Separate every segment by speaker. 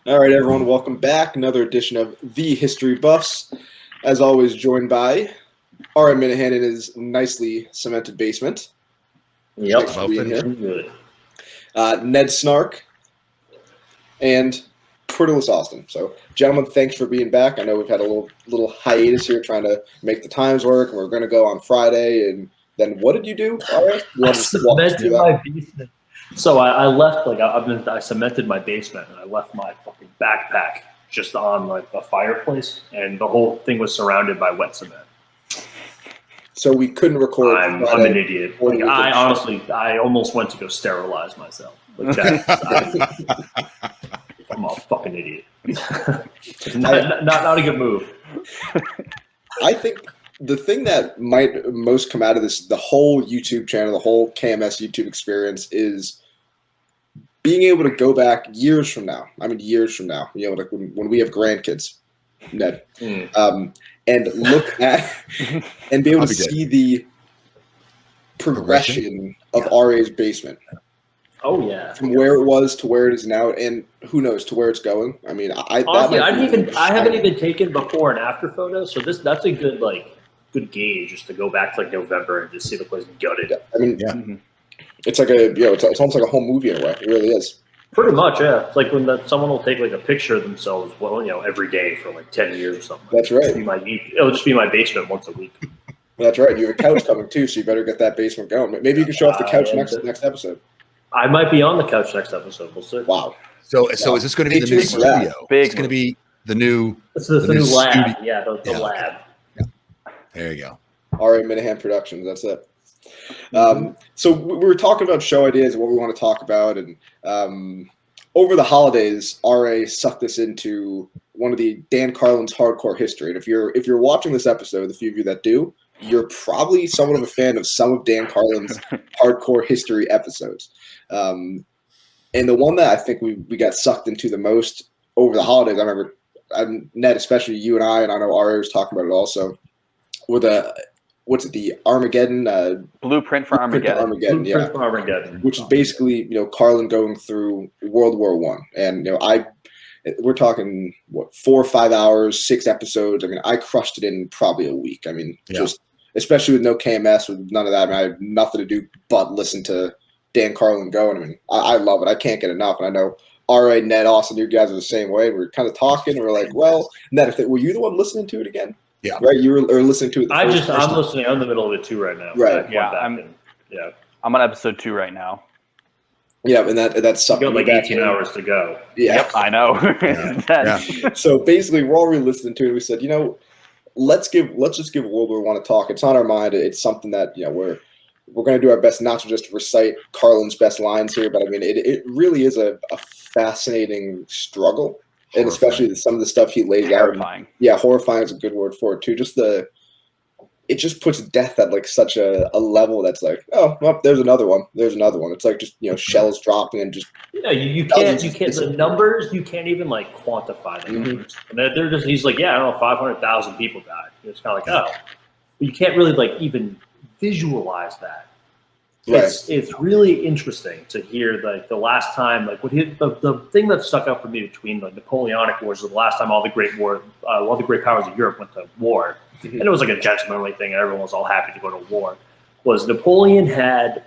Speaker 1: All right, everyone, welcome back. Another edition of The History Buffs. As always, joined by R.M. Minahan in his nicely cemented basement.
Speaker 2: Yep.
Speaker 1: Thanks for being here.
Speaker 2: Good.
Speaker 1: Ned Snark and Twitterless Austin. So, gentlemen, thanks for being back. I know we've had a little hiatus here trying to make the times work. We're going to go on Friday, and then what did you do?
Speaker 2: I cemented my basement. So I left, I cemented my basement, and I left my fucking backpack just on like the fireplace, and the whole thing was surrounded by wet cement. So
Speaker 1: we couldn't record.
Speaker 2: I'm an idiot. Like, I almost went to go sterilize myself. Like I'm a fucking idiot. not a good move.
Speaker 1: I think the thing that might most come out of this, the whole YouTube channel, the whole KMS YouTube experience, is being able to go back years from now. I mean, years from now, you know, like when we have grandkids, Ned, and look at and be able to see the progression of RA's basement.
Speaker 2: Oh yeah,
Speaker 1: from where it was to where it is now, and who knows to where it's going. I mean, I
Speaker 2: haven't even taken before and after photos, so that's a good gauge just to go back to like November and just see the place gutted.
Speaker 1: I mean, it's like it's almost like a whole movie in a way. It really is.
Speaker 2: Pretty much, yeah. It's like when someone will take like a picture of themselves, every day for like 10 years or something.
Speaker 1: That's right.
Speaker 2: It'll just be my basement once a week.
Speaker 1: That's right. You have a couch coming too, so you better get that basement going. Maybe you can show off the couch next episode.
Speaker 2: I might be on the couch next episode. We'll see.
Speaker 1: Wow.
Speaker 3: So is this going to be the new studio? It's going to be the new.
Speaker 2: It's the new lab. Studio. Yeah, the lab.
Speaker 3: Yeah. There you go.
Speaker 1: R.A. Minahan Productions. That's it. So we were talking about show ideas and what we want to talk about, and over the holidays, RA sucked us into one of the Dan Carlin's hardcore history. And if you're watching this episode, the few of you that do, you're probably somewhat of a fan of some of Dan Carlin's hardcore history episodes. And the one that I think we got sucked into the most over the holidays, I remember, Ned, especially you and I know RA was talking about it also, with the Armageddon?
Speaker 4: Blueprint for Armageddon.
Speaker 2: Blueprint for Armageddon.
Speaker 1: Which is basically, Carlin going through World War I. And, we're talking, 4 or 5 hours, 6 episodes. I mean, I crushed it in probably a week. I mean, just, especially with no KMS, with none of that. I mean, I had nothing to do but listen to Dan Carlin go. And I mean, I love it. I can't get enough. And I know R.A., Ned, Austin, you guys are the same way. We're kind of talking. And we're like, well, Ned, were you the one listening to it again?
Speaker 3: Yeah.
Speaker 1: Right. You were listening to it.
Speaker 2: I'm listening. I'm in the middle of it too right now.
Speaker 1: Right.
Speaker 4: I'm on episode 2 right now.
Speaker 1: Yeah, and that's something.
Speaker 2: You got like 18 hours to go.
Speaker 1: Yeah.
Speaker 4: Yep, I know.
Speaker 1: So basically, we're all listening to it. We said, let's just give World War I a talk. It's on our mind. It's something that we're going to do our best not to just recite Carlin's best lines here, but I mean, it really is a fascinating struggle. And especially some of the stuff he lays
Speaker 4: horrifying.
Speaker 1: out. Yeah, horrifying is a good word for it too. It just puts death at like such a level that's like, oh, well, there's another one. It's like just shells dropping and just.
Speaker 2: Yeah, you can't the numbers. You can't even like quantify the numbers. And they're just. He's like, yeah, I don't know, 500,000 people died. It's kind of like, oh, but you can't really like even visualize that.
Speaker 1: Right.
Speaker 2: It's really interesting to hear like the last time, like the thing that stuck out for me between the Napoleonic Wars was the last time all the great powers of Europe went to war, and it was like a gentlemanly thing, and everyone was all happy to go to war. Was Napoleon had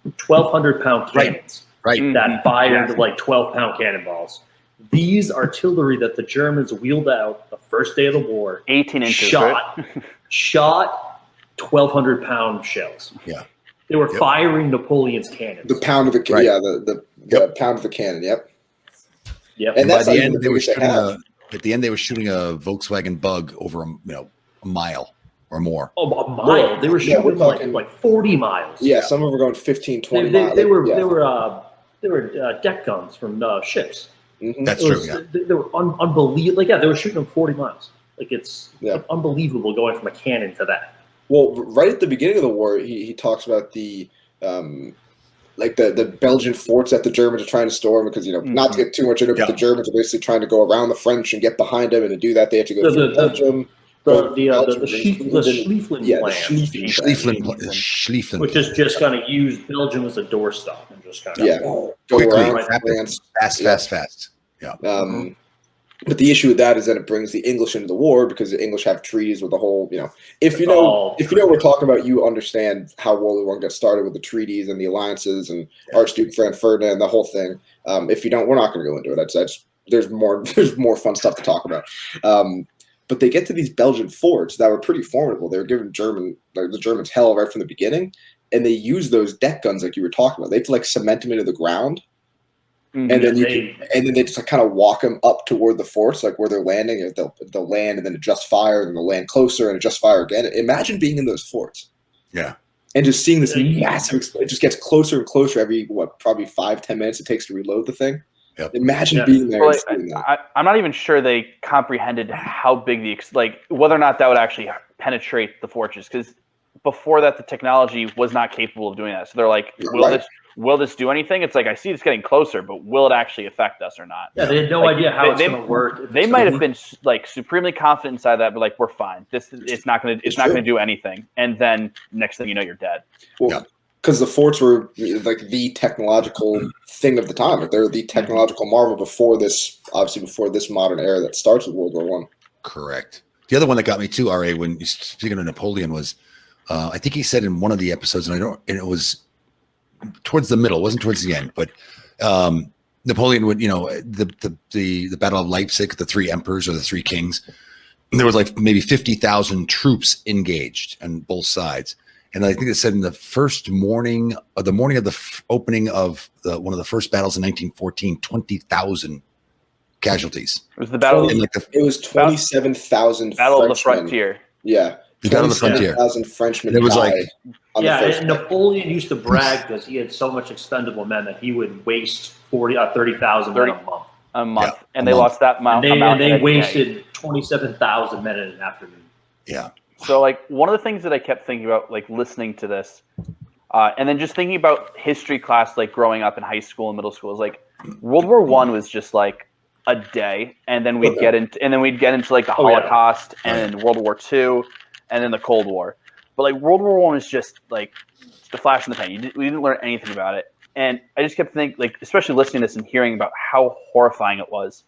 Speaker 2: 1,200-pound cannons that fired like 12-pound cannonballs. These artillery that the Germans wheeled out the first day of the war,
Speaker 4: 18 inches,
Speaker 2: shot 1,200-pound shells.
Speaker 3: Yeah.
Speaker 2: They were firing Napoleon's cannons.
Speaker 1: The pound of the the pound of the cannon. Yep.
Speaker 3: And by the end, they were shooting a Volkswagen Bug over a mile or more.
Speaker 2: Oh, a mile! They were shooting like 40 miles.
Speaker 1: Yeah, some of them were going 15, 20 miles.
Speaker 2: They were deck guns from ships.
Speaker 1: Mm-hmm.
Speaker 3: That's true. Yeah.
Speaker 2: They were unbelievable. They were shooting them 40 miles. Like it's unbelievable going from a cannon to that.
Speaker 1: Well, right at the beginning of the war, he talks about the Belgian forts that the Germans are trying to storm because, not to get too much into it, but the Germans are basically trying to go around the French and get behind them, and to do that, they have to go through Belgium.
Speaker 2: The Schlieffen plan.
Speaker 3: Schlieffen.
Speaker 2: Which is just going to use Belgium as a doorstop and just kind of
Speaker 1: go around France.
Speaker 3: Fast. Yeah.
Speaker 1: But the issue with that is that it brings the English into the war because the English have treaties with the whole, if you know we're talking about, you understand how World War I got started with the treaties and the alliances and Archduke Franz Ferdinand and the whole thing. If you don't, we're not going to go into it. There's more fun stuff to talk about. But they get to these Belgian forts that were pretty formidable. They were giving the Germans hell right from the beginning, and they use those deck guns like you were talking about. They have to cement them into the ground. And then they just kind of walk them up toward the forts, like where they're landing. They'll land and then adjust fire, and they'll land closer and adjust fire again. Imagine being in those forts, and just seeing this massive. It just gets closer and closer every probably 5-10 minutes it takes to reload the thing.
Speaker 3: Yep.
Speaker 1: Imagine being there.
Speaker 4: Well, I'm not even sure they comprehended how big whether or not that would actually penetrate the fortress, because before that the technology was not capable of doing that. So they're like, will this do anything? It's like, I see it's getting closer, but will it actually affect us or not?
Speaker 2: Yeah, they had no idea how it's going to work.
Speaker 4: They might have been supremely confident inside that, but we're fine. It's not going to do anything. And then next thing you know, you're dead.
Speaker 1: Well, because the forts were the technological thing of the time. They're the technological marvel before this modern era that starts with World War I.
Speaker 3: Correct. The other one that got me too, RA, when you're speaking of Napoleon was, I think he said in one of the episodes, and it was towards the middle, it wasn't towards the end, but Napoleon would, the Battle of Leipzig, the three emperors or the three kings, there was maybe 50,000 troops engaged on both sides. And I think it said in the first morning, of the opening of one of the first battles in 1914, 20,000 casualties.
Speaker 4: It was the battle.
Speaker 1: It was 27,000
Speaker 4: Battle of the Frontier.
Speaker 1: Yeah.
Speaker 3: The Battle of the Frontier.
Speaker 1: 27,000 Frenchmen.
Speaker 3: It was
Speaker 2: and Napoleon used to brag because he had so much expendable men that he would waste 30,000 men
Speaker 4: a month. And they lost that amount.
Speaker 2: And they wasted 27,000 men in an afternoon.
Speaker 3: Yeah.
Speaker 4: So one of the things that I kept thinking about, listening to this, and then just thinking about history class, growing up in high school and middle school, is World War I was just a day, and then we'd get into the Holocaust and then World War II, and then the Cold War. But World War I was just the flash in the pan. We didn't learn anything about it, and I just kept thinking, especially listening to this and hearing about how horrifying it was,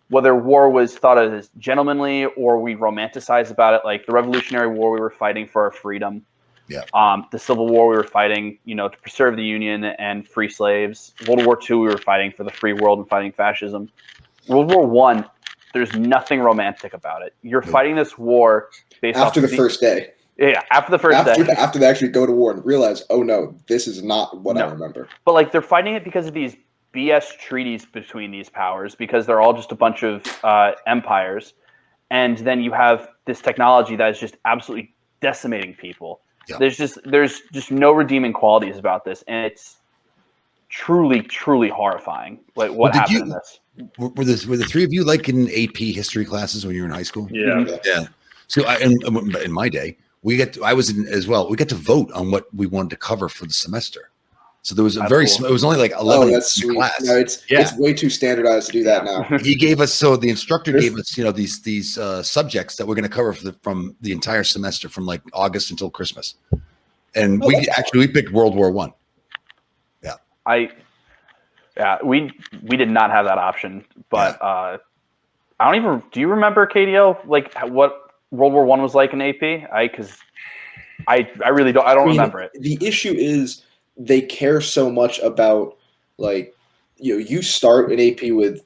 Speaker 4: whether war was thought of as gentlemanly or we romanticized about it, the Revolutionary War, we were fighting for our freedom.
Speaker 3: Yeah.
Speaker 4: The Civil War, we were fighting, to preserve the Union and free slaves. World War II, we were fighting for the free world and fighting fascism. World War I, there's nothing romantic about it. You're fighting this war based
Speaker 1: after the first day.
Speaker 4: Yeah, after the first day.
Speaker 1: After they actually go to war and realize, oh no, this is not what I remember.
Speaker 4: But they're fighting it because of these BS treaties between these powers, because they're all just a bunch of empires, and then you have this technology that is just absolutely decimating people. Yeah. There's just no redeeming qualities about this, and it's truly horrifying. What happened in this?
Speaker 3: Were the three of you in AP history classes when you were in high school?
Speaker 2: Yeah.
Speaker 3: Yeah. So in my day, I was in as well. We got to vote on what we wanted to cover for the semester. So there was it was only 11
Speaker 1: that's sweet.
Speaker 3: class.
Speaker 1: No, it's way too standardized to do that now.
Speaker 3: He gave us, the instructor gave us, these subjects that we're going to cover from the entire semester from August until Christmas. And we picked World War I.
Speaker 4: We did not have that option, but I don't even, do you remember, KDL, what World War I was like in AP? Because I really don't, I don't remember it.
Speaker 1: The issue is, they care so much about you start in AP with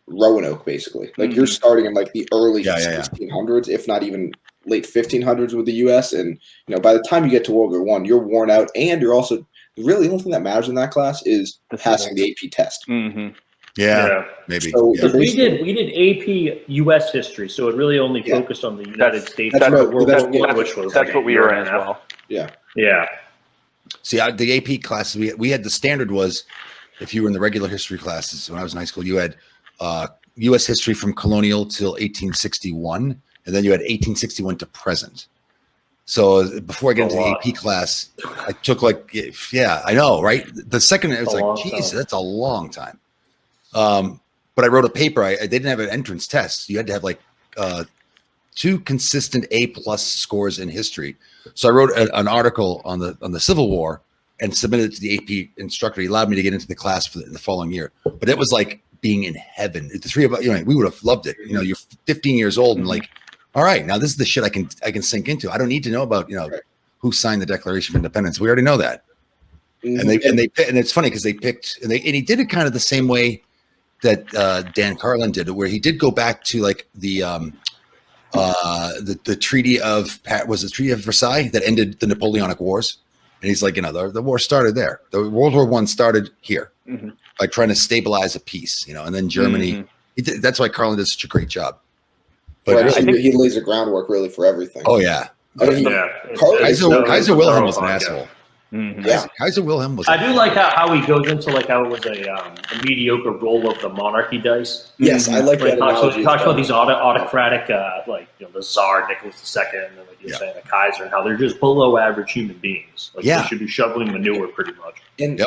Speaker 1: Roanoke, basically. You're starting in the early 1600s, if not even late 1500s with the U.S. And by the time you get to World War I, you're worn out, and you're also really the only thing that matters in that class is passing the AP test.
Speaker 4: Mm-hmm.
Speaker 3: Yeah, maybe.
Speaker 2: So we did AP U.S. history, so it really only focused on the United States.
Speaker 1: That's
Speaker 2: World War I, which was
Speaker 4: that's what we were in as well.
Speaker 1: Yeah.
Speaker 2: Yeah.
Speaker 3: See, the AP classes we had, the standard was, if you were in the regular history classes when I was in high school, you had U.S. history from colonial till 1861, and then you had 1861 to present. So before I get into the AP class, I took I know, right? The second, it was geez, that's a long time. But I wrote a paper. They didn't have an entrance test. You had to have 2 consistent A+ scores in history. So I wrote an article on the Civil War and submitted it to the AP instructor. He allowed me to get into the class for the following year. But it was being in heaven. The three of us, we would have loved it. You're 15 years old and like, all right, now this is the shit I can sink into. I don't need to know about who signed the Declaration of Independence. We already know that. And it's funny because they picked and he did it kind of the same way that Dan Carlin did it, where he did go back to like the Treaty of Versailles that ended the Napoleonic Wars, and he's like, the war started there. The World War I started here by trying to stabilize a peace, and then Germany. That's why Carlin did such a great job. But
Speaker 1: I think he lays the groundwork really for everything.
Speaker 3: Oh yeah. Kaiser Wilhelm was an asshole.
Speaker 1: Yeah,
Speaker 3: Kaiser Wilhelm was.
Speaker 2: I do like how he goes into like how it was a mediocre roll of the monarchy dice.
Speaker 1: Yes, I like that.
Speaker 2: He talks about these autocratic, the Tsar Nicholas II, and like you're saying the Kaiser, and how they're just below average human beings. Like they should be shoveling manure pretty much.
Speaker 1: And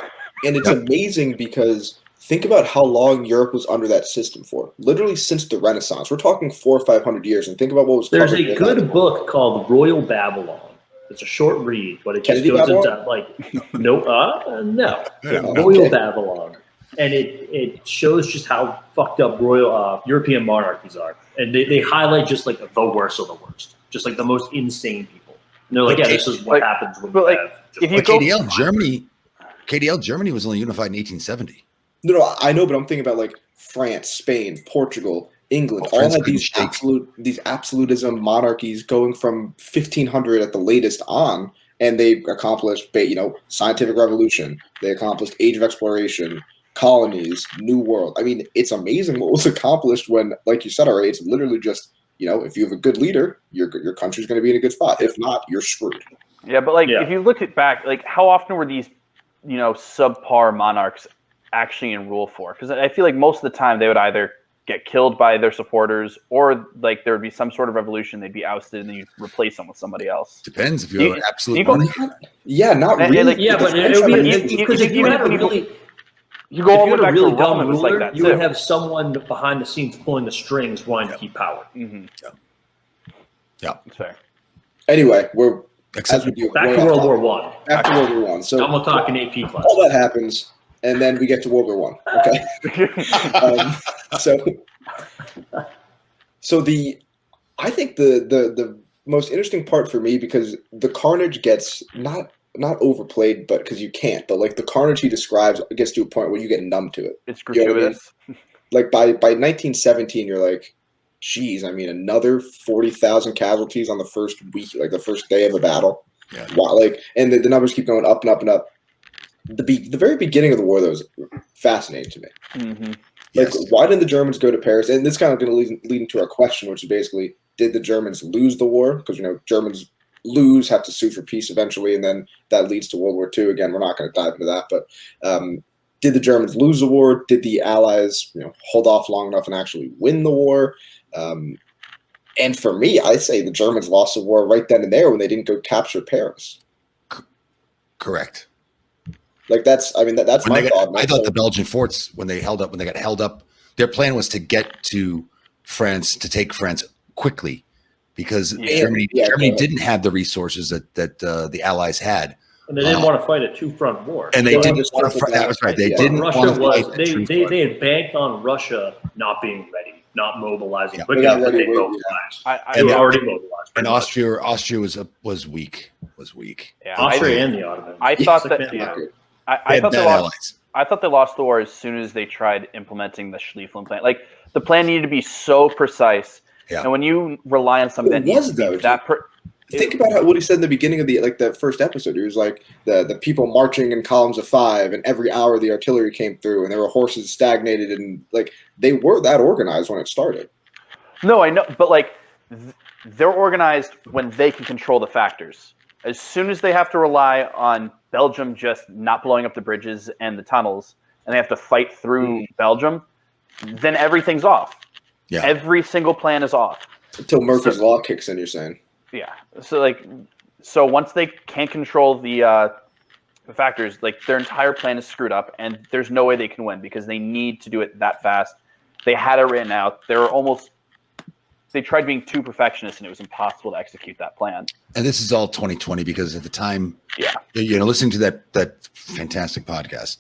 Speaker 1: it's amazing because think about how long Europe was under that system for. Literally since the Renaissance, we're talking 400 or 500 years. And think about what was.
Speaker 2: There's a good book called Royal Babylon. It's a short read, but it just goes into Royal Babylon, and it shows just how fucked up European monarchies are, and they highlight just like the worst of the worst, just like the most insane people. And they're like, this is what happens when you have.
Speaker 3: If you KDL Germany was only unified in 1870.
Speaker 1: No, I know, but I'm thinking about like France, Spain, Portugal, England, all had these absolutism monarchies going from 1500 at the latest on, and they accomplished, scientific revolution. They accomplished age of exploration, colonies, new world. I mean, it's amazing what was accomplished when, like you said already, it's literally just, if you have a good leader, your country's going to be in a good spot. If not, you're screwed.
Speaker 4: Yeah, but if you look back, like how often were these, subpar monarchs actually in rule for? Because I feel like most of the time they would either get killed by their supporters, or like there would be some sort of revolution, they'd be ousted, and then you replace them with somebody else.
Speaker 3: Depends if you're absolute.
Speaker 1: Not really.
Speaker 2: But it would be because if you had a really,
Speaker 4: you go all the way back to Rome,
Speaker 2: dumb
Speaker 4: it was like that
Speaker 2: you would have someone behind the scenes pulling the strings, wanting to keep power.
Speaker 3: Yeah,
Speaker 4: that's fair.
Speaker 1: Anyway,
Speaker 2: back to World War One.
Speaker 1: Back to World War One. So
Speaker 2: we'll talk in AP class.
Speaker 1: All that happens. And then we get to World War One. Okay. I think the most interesting part for me, because the carnage gets not overplayed, but because you can't, but like the carnage he describes gets to a point where you get numb to it.
Speaker 4: It's gratuitous.
Speaker 1: Like by 1917, you're like, geez, I mean, another 40,000 casualties on the first week, like the first day of a battle.
Speaker 3: Yeah.
Speaker 1: Wow, and the numbers keep going up and up and up. The very beginning of the war, though, was fascinating to me. Why didn't the Germans go to Paris? And this kind of going to lead into our question, which is basically, did the Germans lose the war? Because Germans lose, have to sue for peace eventually, and then that leads to World War II. Again, we're not going to dive into that, but did the Germans lose the war? Did the Allies, hold off long enough and actually win the war? And for me, I say the Germans lost the war right then and there when they didn't go capture Paris.
Speaker 3: Correct.
Speaker 1: Like that's my thought.
Speaker 3: I thought the Belgian forts, when they got held up, their plan was to get to France, to take France quickly, because Germany didn't have the resources that the Allies had,
Speaker 2: and they didn't want to fight a two-front war.
Speaker 3: And they didn't want to fight. That was right. They didn't want to fight.
Speaker 2: They had banked on Russia not being ready, not mobilizing quick enough. They mobilized. They were already mobilized.
Speaker 3: And Austria was weak.
Speaker 2: Yeah, Austria and the Ottomans.
Speaker 4: I thought that. I thought they lost the war as soon as they tried implementing the Schlieffen plan. Like the plan needed to be so precise, and when you rely on something
Speaker 1: think about what he said in the beginning of the first episode. He was like the people marching in columns of 5, and every hour the artillery came through, and there were horses stagnated, and like they were that organized when it started.
Speaker 4: No, I know, but they're organized when they can control the factors. As soon as they have to rely on Belgium just not blowing up the bridges and the tunnels, and they have to fight through Belgium, then everything's off. Yeah. Every single plan is off.
Speaker 1: Until Murphy's Law kicks in, you're saying.
Speaker 4: Yeah. So once they can't control the factors, their entire plan is screwed up, and there's no way they can win because they need to do it that fast. They had it written out. They tried being too perfectionist, and it was impossible to execute that plan.
Speaker 3: And this is all 2020 because at the time, listening to that fantastic podcast,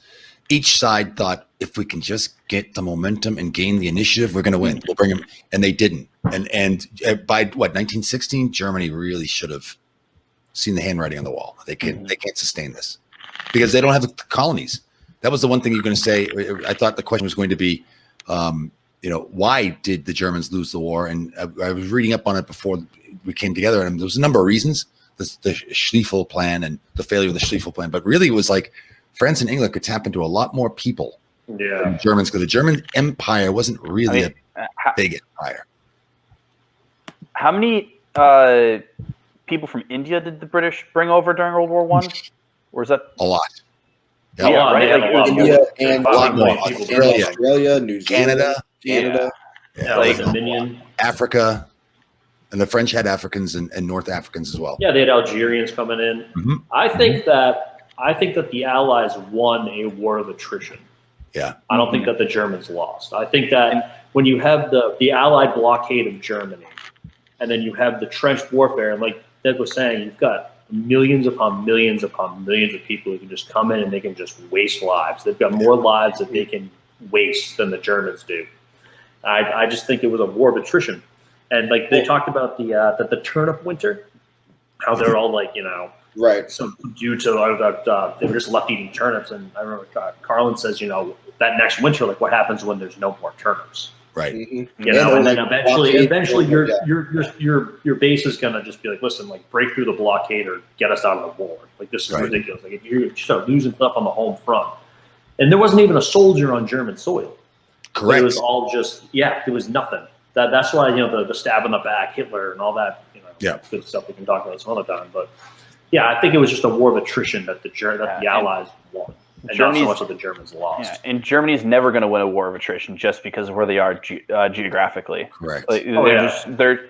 Speaker 3: each side thought, if we can just get the momentum and gain the initiative, we're going to win. We'll bring them, and they didn't. And by what 1916, Germany really should have seen the handwriting on the wall. They can't sustain this because they don't have the colonies. That was the one thing you're going to say. I thought the question was going to be, why did the Germans lose the war? And I was reading up on it before we came together, and there was a number of reasons. The Schlieffen plan and the failure of the Schlieffen plan, but really it was like France and England could tap into a lot more people than Germans, because the German Empire wasn't really a big empire.
Speaker 4: How many people from India did the British bring over during World War I? Or is that
Speaker 3: A lot?
Speaker 4: Yeah, right. Like,
Speaker 1: India and
Speaker 3: a lot more.
Speaker 1: Australia, New Zealand,
Speaker 3: Canada,
Speaker 2: like Dominion.
Speaker 3: Africa, and the French had Africans and North Africans as well.
Speaker 2: Yeah, they had Algerians coming in.
Speaker 3: Mm-hmm.
Speaker 2: I think that the Allies won a war of attrition.
Speaker 3: Yeah.
Speaker 2: I don't think that the Germans lost. I think that when you have the Allied blockade of Germany, and then you have the trench warfare, and like Doug was saying, you've got millions upon millions upon millions of people who can just come in and they can just waste lives. They've got more lives that they can waste than the Germans do. I just think it was a war of attrition. And like they talked about the turnip winter, how they're all like,
Speaker 1: right.
Speaker 2: So due to they were just left eating turnips. And I remember Carlin says, that next winter, like what happens when there's no more turnips?
Speaker 3: Right.
Speaker 1: Mm-hmm.
Speaker 2: And then eventually your base is gonna just be like, listen, like break through the blockade or get us out of the war. Like this is ridiculous. Like if you start losing stuff on the home front, and there wasn't even a soldier on German soil.
Speaker 3: Correct.
Speaker 2: It was all just there was nothing. That's why the stab in the back, Hitler, and all that good stuff we can talk about some other time. But yeah, I think it was just a war of attrition that the Allies won. And not so much that the Germans lost.
Speaker 4: Yeah, and Germany's never going to win a war of attrition just because of where they are geographically.
Speaker 3: Correct.
Speaker 4: Like, they're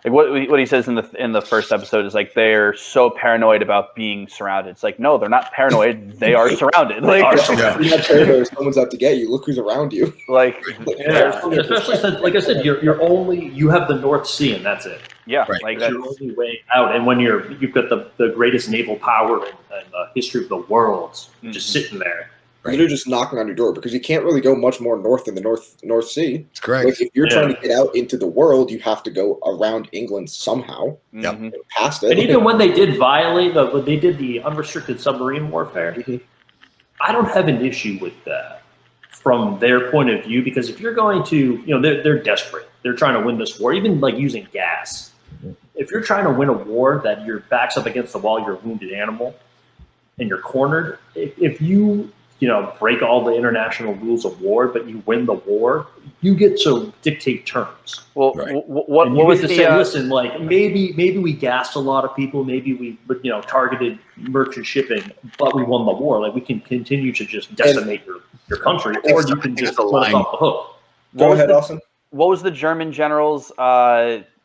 Speaker 4: like what he says in the first episode is like they're so paranoid about being surrounded. It's like no, they're not paranoid. They are surrounded. Like
Speaker 1: You're not paranoid. Someone's out to get you. Look who's around you.
Speaker 4: Like
Speaker 2: especially since, like I said, you have the North Sea and that's it.
Speaker 4: Yeah,
Speaker 3: right.
Speaker 4: like
Speaker 2: That's your only way out. And when you've got the greatest naval power in the history of the world just sitting there.
Speaker 3: Right.
Speaker 1: They're just knocking on your door because you can't really go much more north than the North Sea.
Speaker 3: That's correct.
Speaker 1: Like if you're trying to get out into the world, you have to go around England somehow.
Speaker 3: Yep.
Speaker 1: Past it.
Speaker 2: And even when they did violate when they did the unrestricted submarine warfare, I don't have an issue with that from their point of view, because if you're going to, they're desperate. They're trying to win this war, even like using gas. If you're trying to win a war that your back's up against the wall, you're a wounded animal, and you're cornered, if you break all the international rules of war, but you win the war, you get to dictate terms.
Speaker 4: Well,
Speaker 3: right.
Speaker 4: what was the
Speaker 2: say? Listen, like maybe we gassed a lot of people, maybe we targeted merchant shipping, but we won the war. Like we can continue to just decimate your country, or you can just let us off the hook.
Speaker 1: Go ahead, Austin.
Speaker 4: What was the German general's?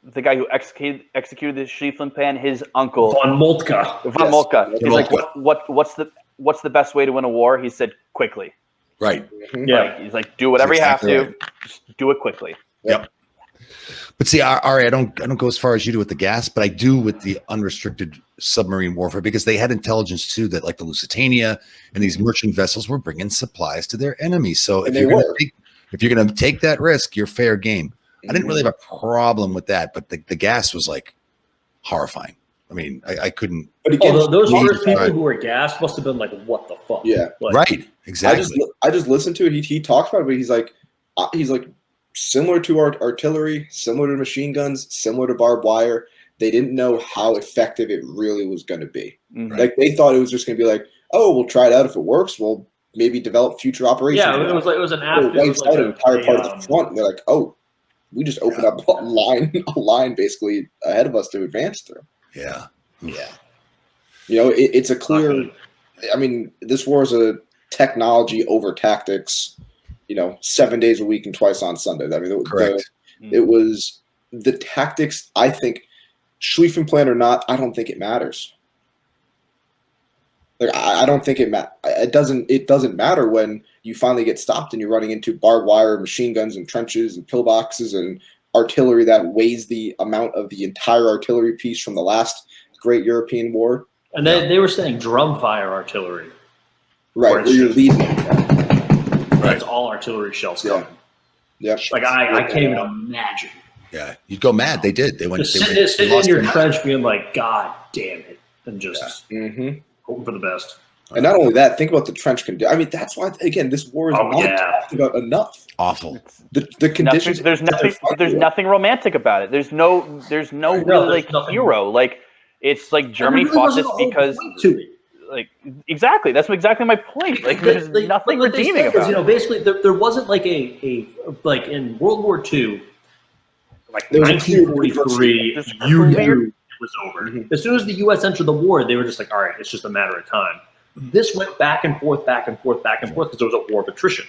Speaker 4: The guy who executed the Schlieffen plan, his uncle
Speaker 2: von Moltke.
Speaker 4: Von Moltke. He's like, what's the best way to win a war? He said, quickly.
Speaker 3: Right.
Speaker 2: Yeah.
Speaker 4: Like, he's like, do whatever you have to,
Speaker 3: right.
Speaker 4: Just do it quickly.
Speaker 3: Yep. But see, Ari, I don't go as far as you do with the gas, but I do with the unrestricted submarine warfare, because they had intelligence too that like the Lusitania and these merchant vessels were bringing supplies to their enemies. So if you're going to take that risk, you're fair game. I didn't really have a problem with that, but the gas was like horrifying. I mean, I couldn't.
Speaker 1: But again,
Speaker 2: those first people who were gassed must have been like, "What the fuck?"
Speaker 1: Yeah,
Speaker 2: like,
Speaker 3: right. Exactly.
Speaker 1: I just listened to it. He talks about it, but he's like similar to artillery, similar to machine guns, similar to barbed wire. They didn't know how effective it really was going to be.
Speaker 4: Mm-hmm.
Speaker 1: Like they thought it was just going to be like, oh, we'll try it out. If it works, we'll maybe develop future operations.
Speaker 2: Yeah, it was an after.
Speaker 1: It wipes out an entire part of the front. And they're like, oh, we just opened up a line basically ahead of us to advance through.
Speaker 3: Yeah.
Speaker 1: Yeah. It's a clear. I mean, this war is a technology over tactics. 7 days a week and twice on Sunday. I mean,
Speaker 3: correct.
Speaker 1: It was the tactics. I think Schlieffen plan or not, I don't think it matters. Like I don't think it doesn't matter when you finally get stopped and you're running into barbed wire, machine guns, and trenches and pillboxes and artillery that weighs the amount of the entire artillery piece from the last great European war.
Speaker 2: And they were saying drum fire artillery.
Speaker 1: Right, where you're leading.
Speaker 2: that's all artillery shells coming.
Speaker 1: Yeah.
Speaker 2: Like I can't even imagine.
Speaker 3: Yeah, you'd go mad. They did. They went.
Speaker 2: Just
Speaker 3: They
Speaker 2: sitting
Speaker 3: lost
Speaker 2: in your
Speaker 3: their
Speaker 2: trench, being like, "God damn it," and just
Speaker 1: Mm-hmm.
Speaker 2: hoping for the best.
Speaker 1: And not only that, think about the trench condition. I mean, that's why again, this war is not talked about enough.
Speaker 3: awful.
Speaker 1: The conditions.
Speaker 4: There's nothing romantic about it. There's no really like hero. Like it's like Germany fought this because like exactly that's exactly my point. Like there's nothing redeeming about it.
Speaker 2: You know, basically there wasn't like a like in World War II, like
Speaker 1: There was a
Speaker 2: 1943, you knew it was over. As soon as the U.S. entered the war, they were just like, all right, it's just a matter of time. This went back and forth, back and forth, back and forth because there was a war of attrition.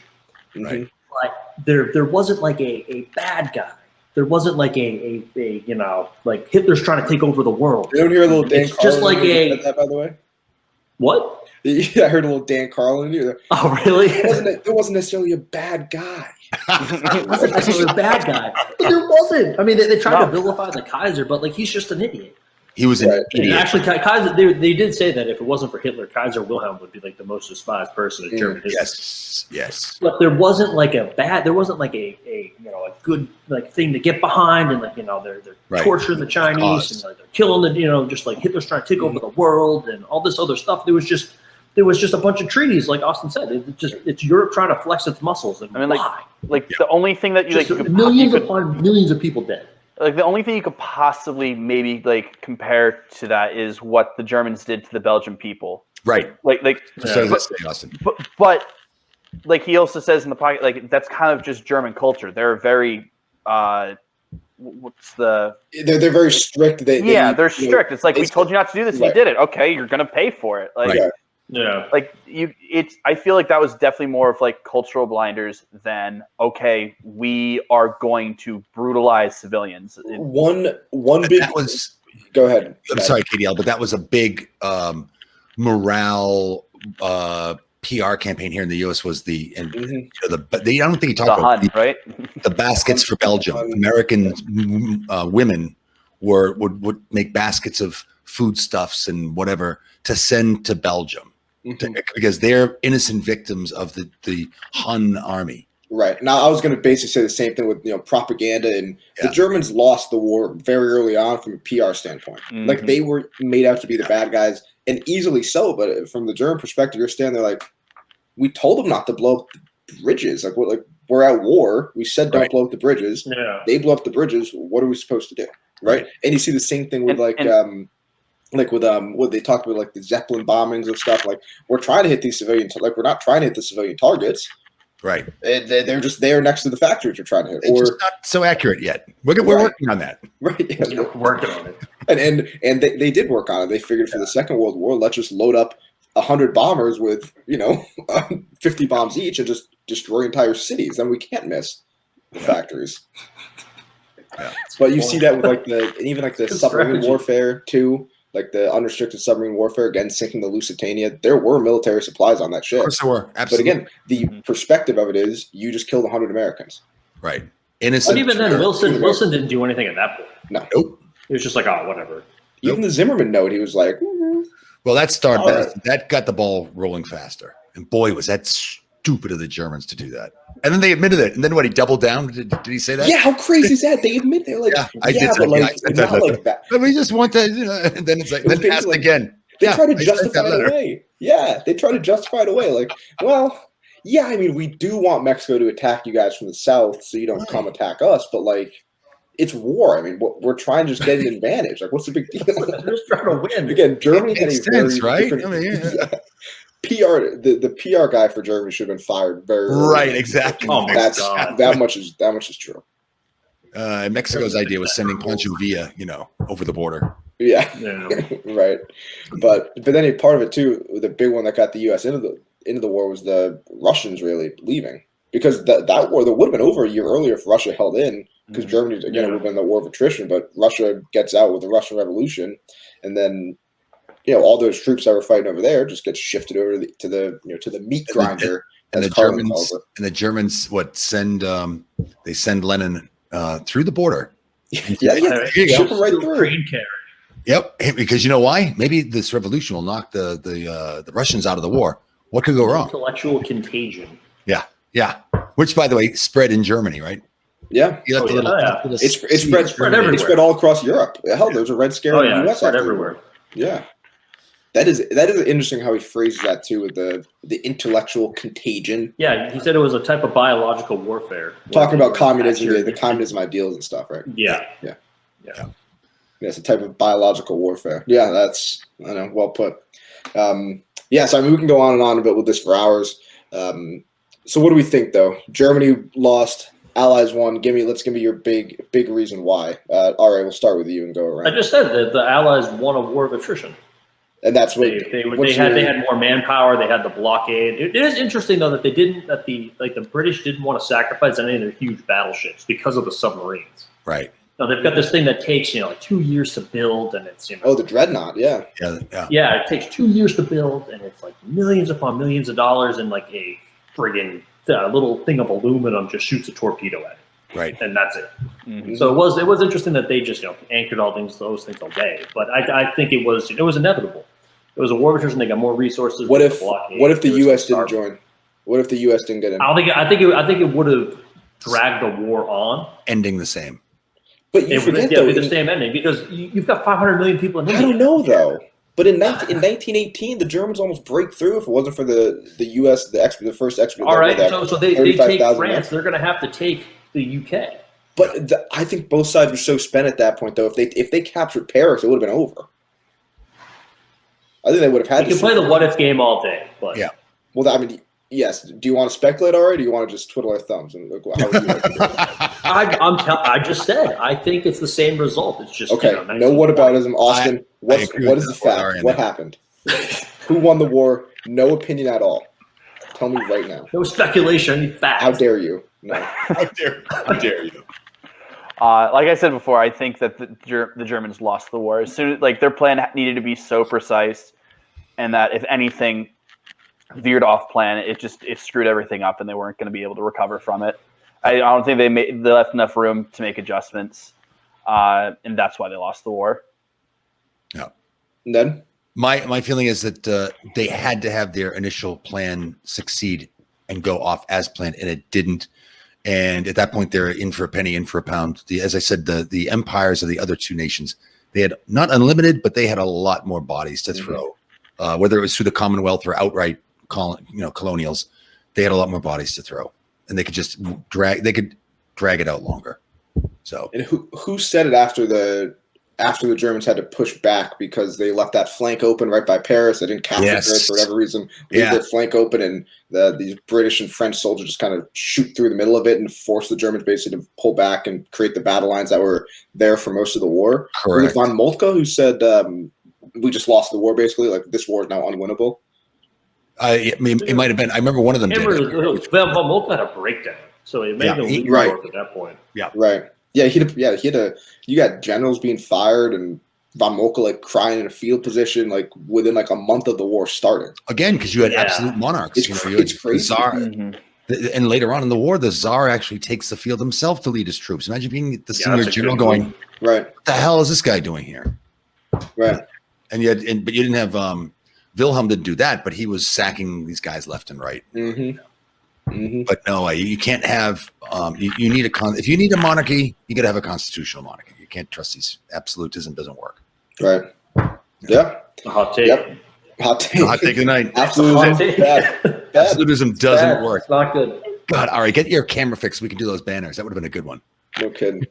Speaker 3: Right.
Speaker 2: But there wasn't like a bad guy. There wasn't like a you know, like Hitler's trying to take over the world.
Speaker 1: You don't hear a little Dan
Speaker 2: It's
Speaker 1: Carlin
Speaker 2: just like
Speaker 1: said that, by the way?
Speaker 2: What?
Speaker 1: Yeah, I heard a little Dan Carlin in you.
Speaker 2: Oh, really?
Speaker 1: There wasn't necessarily a bad guy.
Speaker 2: It wasn't necessarily a bad guy. But there wasn't. I mean, they tried to vilify the Kaiser, but like he's just an idiot.
Speaker 3: He was an idiot.
Speaker 2: Actually, Kaiser, they did say that if it wasn't for Hitler, Kaiser Wilhelm would be like the most despised person in German history.
Speaker 3: Yes.
Speaker 2: But there wasn't like a you know, a good like thing to get behind, and like, you know, they're torturing the Chinese and like, they're killing the, you know, just like Hitler's trying to take over the world and all this other stuff. There was just a bunch of treaties, like Austin said. It's Europe trying to flex its muscles. And
Speaker 4: I mean, like the only thing that you could
Speaker 2: millions of people dead.
Speaker 4: Like the only thing you could possibly maybe like compare to that is what the Germans did to the Belgian people.
Speaker 3: Right.
Speaker 4: But like he also says in the pocket, like that's kind of just German culture. They're very they're
Speaker 1: very strict.
Speaker 4: They're strict. It's like we told you not to do this, and you did it. Okay, you're gonna pay for it. Like like I feel like that was definitely more of like cultural blinders than okay, we are going to brutalize civilians.
Speaker 1: One big
Speaker 3: that was.
Speaker 1: Go ahead.
Speaker 3: I'm sorry, KDL, but that was a big morale PR campaign here in the U.S. was I don't think he talked about
Speaker 4: Hun, right?
Speaker 3: The baskets for Belgium. American women would make baskets of foodstuffs and whatever to send to Belgium because they're innocent victims of the Hun army.
Speaker 1: Right. Now, I was going to basically say the same thing with, you know, propaganda, and the Germans lost the war very early on from a PR standpoint. Like they were made out to be the bad guys, and easily so. But from the German perspective, you're standing there like, we told them not to blow up the bridges. Like we're at war. We said don't blow up the bridges. Yeah. They blow up the bridges. What are we supposed to do? Right. And you see the same thing with what they talked about, like the Zeppelin bombings and stuff. Like we're trying to hit these civilian, we're not trying to hit the civilian targets. Right. They're just there next to the factories you're trying to hit.
Speaker 3: It's just not so accurate yet. We're working on that.
Speaker 1: Right. Yeah.
Speaker 2: We're working on it.
Speaker 1: And they did work on it. They figured for the Second World War, let's just load up 100 bombers with, 50 bombs each and just destroy entire cities. Then we can't miss the factories. Yeah. But you see that with the submarine warfare too. Like the unrestricted submarine warfare, again, sinking the Lusitania. There were military supplies on that ship. Of
Speaker 3: course there were. Absolutely.
Speaker 1: But again, the perspective of it is you just killed 100 Americans.
Speaker 3: Right. Innocent.
Speaker 2: But even then, Wilson didn't do anything at that point.
Speaker 1: No.
Speaker 3: Nope.
Speaker 2: He was just like, oh, whatever.
Speaker 1: Even the Zimmerman note, he was like,
Speaker 3: well, that got the ball rolling faster. And boy, was that stupid of the Germans to do that. And then they admitted it. And then what, he doubled down? Did he say that?
Speaker 1: Yeah, how crazy is that? They admit they're like,
Speaker 3: I did like that. But we just want to, and then it's like, then asked again.
Speaker 1: They try to justify it away. Yeah, they try to justify it away. Like, well, yeah, I mean, we do want Mexico to attack you guys from the south so you don't come attack us. But, like, it's war. I mean, we're trying to just get an advantage. Like, what's the big deal?
Speaker 2: They're just trying to win.
Speaker 1: Again, Germany had a very
Speaker 3: right?
Speaker 1: different...
Speaker 3: I mean,
Speaker 1: PR, the PR guy for Germany should have been fired very early.
Speaker 3: Right, exactly.
Speaker 2: Oh my God.
Speaker 1: That much is true.
Speaker 3: Mexico's idea was sending Pancho Villa, over the border.
Speaker 1: Yeah. Right. But then a part of it too, the big one that got the U.S. into the war was the Russians really leaving, because that war that would have been over a year earlier if Russia held in, because Germany again it would have been the war of attrition, but Russia gets out with the Russian Revolution, and then all those troops that were fighting over there just get shifted over to the meat grinder.
Speaker 3: And the Germans send Lenin through the border.
Speaker 1: Yeah. Ship him right through.
Speaker 3: Yep, because you know why? Maybe this revolution will knock the Russians out of the war. What could go wrong?
Speaker 2: Intellectual contagion.
Speaker 3: Yeah, Yeah. Which, by the way, spread in Germany, right?
Speaker 1: Yeah.
Speaker 3: You got the little,
Speaker 1: It spread
Speaker 2: everywhere.
Speaker 1: It spread all across Europe. Hell, there's a Red Scare in the
Speaker 2: it
Speaker 1: U.S.
Speaker 2: spread
Speaker 1: after the
Speaker 2: everywhere.
Speaker 1: war. Yeah. That is interesting how he phrases that too, with the intellectual contagion.
Speaker 2: Yeah, he said it was a type of biological warfare.
Speaker 1: Talking about communism,
Speaker 2: Bacteria-
Speaker 1: the communism ideals and stuff, right?
Speaker 2: Yeah.
Speaker 1: Yeah, it's a type of biological warfare. Yeah, that's well put. Yeah, so I mean, we can go on and on a bit with this for hours. So what do we think, though? Germany lost, Allies won. Let's give me your big reason why. All right, we'll start with you and go around.
Speaker 2: I just said that the Allies won a war of attrition.
Speaker 1: And that's what
Speaker 2: they had more manpower. They had the blockade. It is interesting though that the British didn't want to sacrifice any of their huge battleships because of the submarines.
Speaker 3: Right.
Speaker 2: Now they've got this thing that takes like 2 years to build, and it's
Speaker 1: the dreadnought, yeah.
Speaker 2: Yeah, it takes 2 years to build, and it's like millions upon millions of dollars, and like a friggin' little thing of aluminum just shoots a torpedo at it.
Speaker 3: Right.
Speaker 2: And that's it.
Speaker 4: Mm-hmm.
Speaker 2: So it was interesting that they just anchored those things away. But I think it was inevitable. It was a war of attrition. They got more resources.
Speaker 1: What if the U.S. didn't join? What if the U.S. didn't get in?
Speaker 2: I think it would have dragged the war on,
Speaker 3: ending the same.
Speaker 1: But you forget though,
Speaker 2: the same ending because you've got 500 million people in India.
Speaker 1: I don't know though. But in 1918, the Germans almost break through if it wasn't for the U.S. the first expedition.
Speaker 2: All right, so they take France. They're going to have to take the UK.
Speaker 1: But I think both sides were so spent at that point, though. If they captured Paris, it would have been over. I think they would have had.
Speaker 2: You can play the what if game all day, but
Speaker 1: yeah. Well, I mean, yes. Do you want to speculate already? Or do you want to just twiddle our thumbs and look how would you like to do it?
Speaker 2: I just said I think it's the same result. It's just
Speaker 1: okay. No whataboutism, Austin. What is the fact? What happened? Who won the war? No opinion at all. Tell me right now.
Speaker 2: No speculation. Any facts.
Speaker 1: How dare you? No.
Speaker 3: How dare you?
Speaker 4: Like I said before, I think that the Germans lost the war. As soon as their plan needed to be so precise, and that if anything veered off plan, it screwed everything up, and they weren't going to be able to recover from it. I don't think they left enough room to make adjustments, and that's why they lost the war.
Speaker 3: Yeah.
Speaker 1: And then
Speaker 3: my feeling is that they had to have their initial plan succeed and go off as planned, and it didn't. And at that point, they're in for a penny, in for a pound. As I said, the empires of the other two nations, they had not unlimited, but they had a lot more bodies to throw. Whether it was through the Commonwealth or outright, colonials, they had a lot more bodies to throw, and they could just drag it out longer. So,
Speaker 1: and who said it after the Germans had to push back because they left that flank open right by Paris? They didn't capture Paris for whatever reason. Leave their flank open, and these British and French soldiers just kind of shoot through the middle of it and force the Germans basically to pull back and create the battle lines that were there for most of the war.
Speaker 3: Correct.
Speaker 1: It was von Moltke who said we just lost the war, basically. Like, this war is now unwinnable.
Speaker 3: I mean, it might have been. I remember one of them did.
Speaker 2: Von Moltke had a breakdown, so it made him lose at that point.
Speaker 3: Yeah,
Speaker 1: right. Yeah, you got generals being fired and von Moltke crying in a field position within a month of the war starting.
Speaker 3: Again, because you had absolute monarchs.
Speaker 1: It's crazy.
Speaker 3: Czar, and later on in the war, the Tsar actually takes the field himself to lead his troops. Imagine being the senior general going,
Speaker 1: right?
Speaker 3: What the hell is this guy doing here?
Speaker 1: Right.
Speaker 3: But you didn't have Wilhelm didn't do that, but he was sacking these guys left and right.
Speaker 1: Mm-hmm. Mm-hmm.
Speaker 3: But no, you can't have. You need if you need a monarchy, you got to have a constitutional monarchy. You can't trust these absolutism. Doesn't work.
Speaker 1: Right. Yeah.
Speaker 2: A hot take.
Speaker 1: Yep. Hot take.
Speaker 3: Hot take of the night.
Speaker 1: Absolutism. Bad.
Speaker 3: Absolutism doesn't work.
Speaker 2: It's not good.
Speaker 3: God, all right, get your camera fixed. We can do those banners. That would have been a good one.
Speaker 1: No kidding.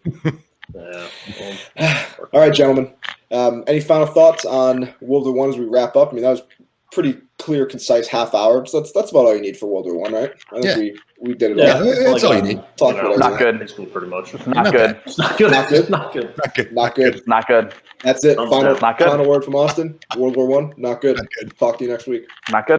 Speaker 1: All right, gentlemen. Any final thoughts on World War I as we wrap up? I mean, that was pretty clear, concise half hour. So that's about all you need for World War I, right? I think we did it all.
Speaker 3: Yeah, that's all you need.
Speaker 4: Not good.
Speaker 2: Basically, pretty much.
Speaker 4: Not good.
Speaker 2: It's not good.
Speaker 1: Not good.
Speaker 2: Not good.
Speaker 3: Not good.
Speaker 1: Not good.
Speaker 4: Not good.
Speaker 1: That's it.
Speaker 2: Not good.
Speaker 1: Final word from Austin. World War I. Not good.
Speaker 3: Not good.
Speaker 1: Talk to you next week.
Speaker 4: Not good.